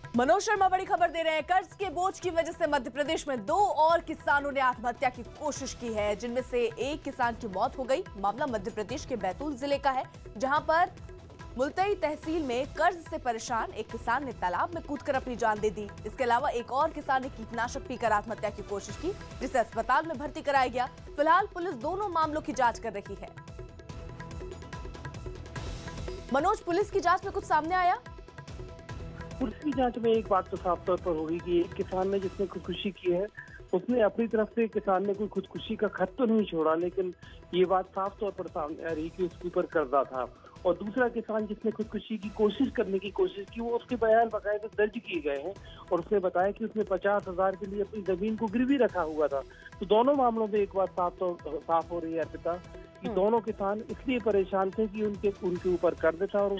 मनोज शर्मा बड़ी खबर दे रहे हैं। कर्ज के बोझ की वजह से मध्य प्रदेश में 2 और किसानों ने आत्महत्या की कोशिश की है, जिनमें से एक किसान की मौत हो गई। मामला मध्य प्रदेश के बैतूल जिले का है, जहां पर मुल्तई तहसील में कर्ज से परेशान एक किसान ने तालाब में कूदकर अपनी जान दे दी। इसके अलावा एक और किसान ने कीटनाशक पीकर आत्महत्या की कोशिश की, जिसे अस्पताल में भर्ती कराया गया। फिलहाल पुलिस दोनों मामलों की जांच कर रही है। मनोज, पुलिस की जांच में कुछ सामने आया? पुलिस की जांच में एक बात तो साफ तौर पर होगी कि एक किसान ने जिसने खुदकुशी की है, उसने अपनी तरफ से किसान ने कोई खुदकुशी का खत तो नहीं छोड़ा, लेकिन ये बात साफ तौर पर सामने आ रही कि उसके ऊपर कर्जा था। और दूसरा किसान जिसने खुदकुशी की कोशिश करने की कोशिश की, वो उसके बयान बाकायदा दर्ज किए गए हैं और उसने बताया कि उसने 50,000 के लिए अपनी जमीन को गिरवी रखा हुआ था। तो दोनों मामलों में एक बात साफ हो रही है अर्पिता कि दोनों किसान इसलिए परेशान थे कि उनके ऊपर कर्ज था और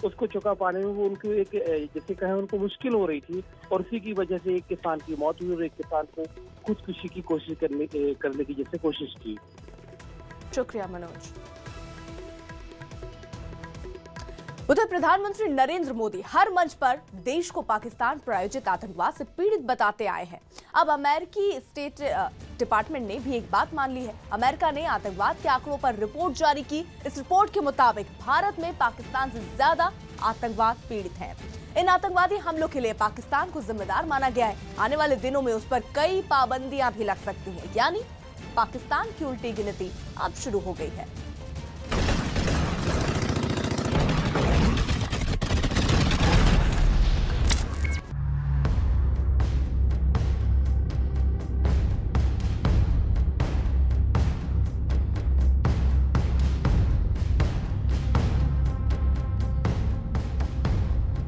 उसको चुका पाने में वो उनको एक जैसे कहें उनको मुश्किल हो रही थी, और उसी की वजह से एक किसान की मौत हुई और एक किसान को खुदकुशी की कोशिश करने की जैसे कोशिश की। शुक्रिया मनोज। उधर प्रधानमंत्री नरेंद्र मोदी हर मंच पर देश को पाकिस्तान प्रायोजित आतंकवाद से पीड़ित बताते आए हैं। अब अमेरिकी स्टेट डिपार्टमेंट ने भी एक बात मान ली है। अमेरिका ने आतंकवाद के आंकड़ों पर रिपोर्ट जारी की। इस रिपोर्ट के मुताबिक भारत में पाकिस्तान से ज्यादा आतंकवाद पीड़ित हैं। इन आतंकवादी हमलों के लिए पाकिस्तान को जिम्मेदार माना गया है। आने वाले दिनों में उस पर कई पाबंदियां भी लग सकती हैं, यानी पाकिस्तान की उल्टी गिनती अब शुरू हो गई है।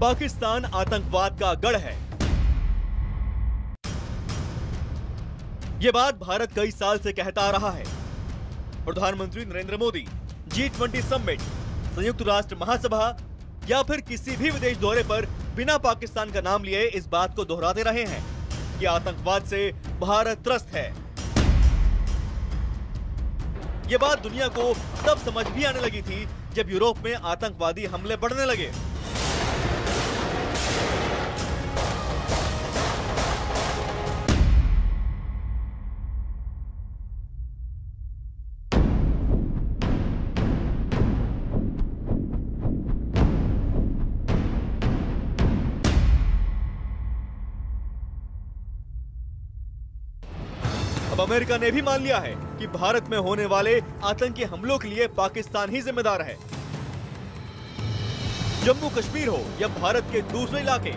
पाकिस्तान आतंकवाद का गढ़ है। ये बात भारत कई साल से कहता आ रहा है। प्रधानमंत्री नरेंद्र मोदी G20 समिट, संयुक्त राष्ट्र महासभा या फिर किसी भी विदेश दौरे पर बिना पाकिस्तान का नाम लिए इस बात को दोहराते रहे हैं कि आतंकवाद से भारत त्रस्त है। ये बात दुनिया को तब समझ भी आने लगी थी जब यूरोप में आतंकवादी हमले बढ़ने लगे। अब अमेरिका ने भी मान लिया है कि भारत में होने वाले आतंकी हमलों के लिए पाकिस्तान ही जिम्मेदार है। जम्मू कश्मीर हो या भारत के दूसरे इलाके,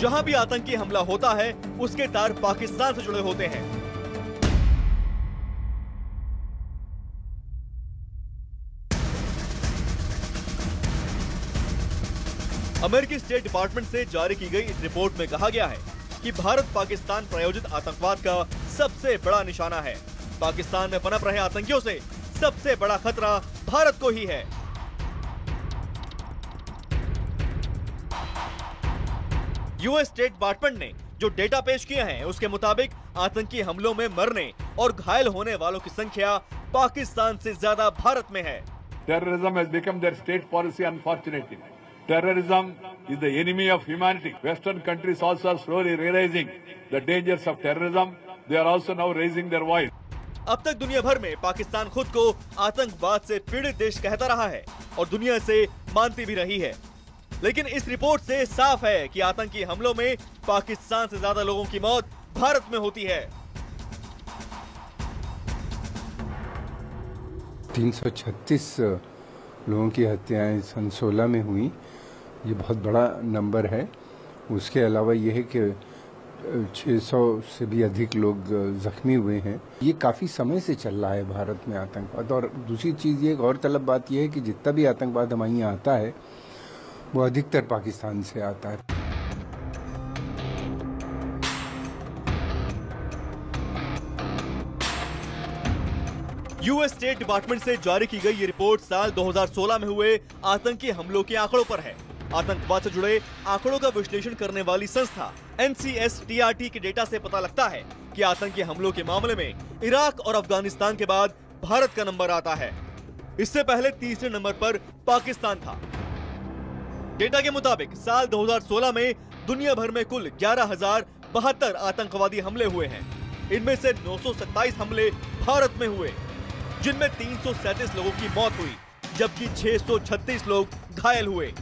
जहां भी आतंकी हमला होता है उसके तार पाकिस्तान से जुड़े होते हैं। अमेरिकी स्टेट डिपार्टमेंट से जारी की गई इस रिपोर्ट में कहा गया है कि भारत पाकिस्तान प्रायोजित आतंकवाद का सबसे बड़ा निशाना है। पाकिस्तान में पनप रहे आतंकियों से सबसे बड़ा खतरा भारत को ही है। यूएस स्टेट डिपार्टमेंट ने जो डेटा पेश किए हैं उसके मुताबिक आतंकी हमलों में मरने और घायल होने वालों की संख्या पाकिस्तान से ज्यादा भारत में है। Terrorism has become their state policy, unfortunately. Terrorism is the enemy of humanity. Western countries also are slowly realizing the dangers of terrorism. They are also now raising their voice. अब तक दुनिया भर में पाकिस्तान खुद को आतंकवाद से पीड़ित देश कहता रहा है और दुनिया से मानती भी रही है, लेकिन इस रिपोर्ट से साफ है कि आतंकी हमलों में पाकिस्तान से ज्यादा लोगों की मौत भारत में होती है। 336 लोगों की हत्याएं सन 16 में हुई, ये बहुत बड़ा नंबर है। उसके अलावा ये है कि 600 से भी अधिक लोग जख्मी हुए हैं। ये काफ़ी समय से चल रहा है भारत में आतंकवाद। और दूसरी चीज़ ये गौरतलब बात यह है कि जितना भी आतंकवाद हमारे यहाँ आता है वो अधिकतर पाकिस्तान से आता है। यूएस स्टेट डिपार्टमेंट से जारी की गई ये रिपोर्ट साल 2016 में हुए आतंकी हमलों के आंकड़ों पर है। आतंकवाद से जुड़े आंकड़ों का विश्लेषण करने वाली संस्था NCSTRT के डेटा से पता लगता है कि आतंकी हमलों के मामले में इराक और अफगानिस्तान के बाद भारत का नंबर आता है। इससे पहले तीसरे नंबर पर पाकिस्तान था। डेटा के मुताबिक साल 2016 में दुनिया भर में कुल 11,072 आतंकवादी हमले हुए हैं। इनमें से 927 हमले भारत में हुए, जिनमें 337 लोगों की मौत हुई, जबकि 636 लोग घायल हुए।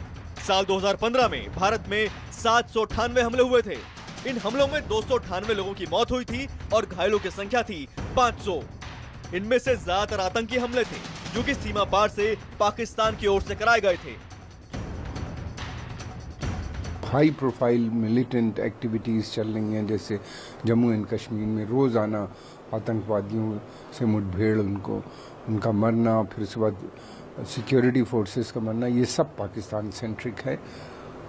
साल 2015 में भारत में 798 हमले हुए थे। इन हमलों में 298 लोगों की मौत हुई थी और घायलों की संख्या थी 500। इनमें से ज्यादातर आतंकी हमले थे जो कि सीमा पार से पाकिस्तान की ओर से कराए गए थे। हाई प्रोफाइल मिलिटेंट एक्टिविटीज़ चल रही हैं, जैसे जम्मू एंड कश्मीर में रोज़ाना आतंकवादियों से मुठभेड़, उनका मरना, फिर उसके बाद सिक्योरिटी फोर्सेस का मरना, ये सब पाकिस्तान सेंट्रिक है।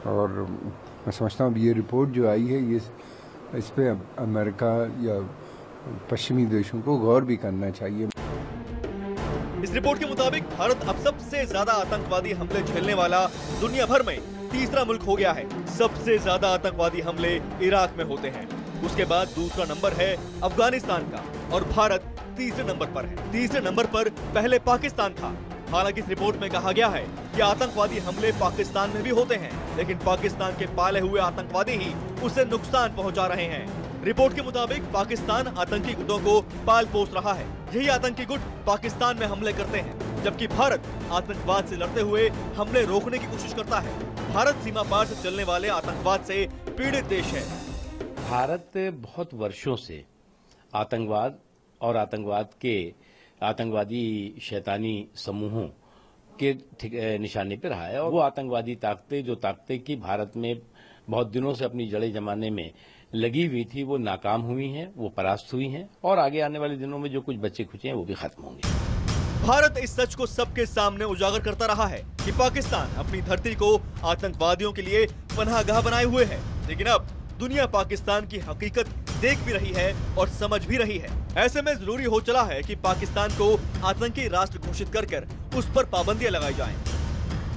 और मैं समझता हूँ ये रिपोर्ट जो आई है, ये इस पे अमेरिका या पश्चिमी देशों को गौर भी करना चाहिए। इस रिपोर्ट के मुताबिक भारत अब सबसे ज्यादा आतंकवादी हमले झेलने वाला दुनिया भर में तीसरा मुल्क हो गया है। सबसे ज्यादा आतंकवादी हमले इराक में होते हैं, उसके बाद दूसरा नंबर है अफगानिस्तान का और भारत तीसरे नंबर पर है। तीसरे नंबर पर पहले पाकिस्तान था। हालांकि इस रिपोर्ट में कहा गया है कि आतंकवादी हमले पाकिस्तान में भी होते हैं, लेकिन पाकिस्तान के पाले हुए आतंकवादी ही उसे नुकसान पहुंचा रहे हैं। रिपोर्ट के मुताबिक पाकिस्तान आतंकी गुटों को पाल पोस रहा है। यही आतंकी गुट पाकिस्तान में हमले करते हैं, जबकि भारत आतंकवाद से लड़ते हुए हमले रोकने की कोशिश करता है। भारत सीमा पार से चलने वाले आतंकवाद से पीड़ित देश है। भारत बहुत वर्षों से आतंकवाद और आतंकवादी शैतानी समूहों के निशाने पर रहा है। और वो आतंकवादी ताकतें की भारत में बहुत दिनों से अपनी जड़ें जमाने में लगी हुई थी, वो नाकाम हुई हैं, वो परास्त हुई हैं और आगे आने वाले दिनों में जो कुछ बचे खुचे हैं वो भी खत्म होंगे। भारत इस सच को सबके सामने उजागर करता रहा है कि पाकिस्तान अपनी धरती को आतंकवादियों के लिए पनाहगाह बनाए हुए है, लेकिन अब दुनिया पाकिस्तान की हकीकत देख भी रही है और समझ भी रही है। ऐसे में जरूरी हो चला है कि पाकिस्तान को आतंकी राष्ट्र घोषित कर उस पर पाबंदियां लगाई जाएं।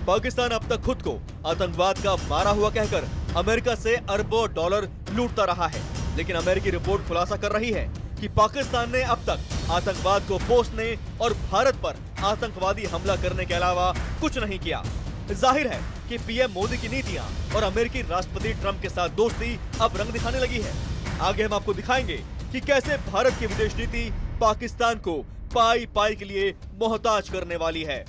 पाकिस्तान अब तक खुद को आतंकवाद का मारा हुआ कहकर अमेरिका से अरबों डॉलर लूटता रहा है, लेकिन अमेरिकी रिपोर्ट खुलासा कर रही है कि पाकिस्तान ने अब तक आतंकवाद को पोसने और भारत पर आतंकवादी हमला करने के अलावा कुछ नहीं किया। जाहिर है कि पीएम मोदी की नीतियां और अमेरिकी राष्ट्रपति ट्रंप के साथ दोस्ती अब रंग दिखाने लगी है। आगे हम आपको दिखाएंगे कि कैसे भारत की विदेश नीति पाकिस्तान को पाई पाई के लिए मोहताज करने वाली है।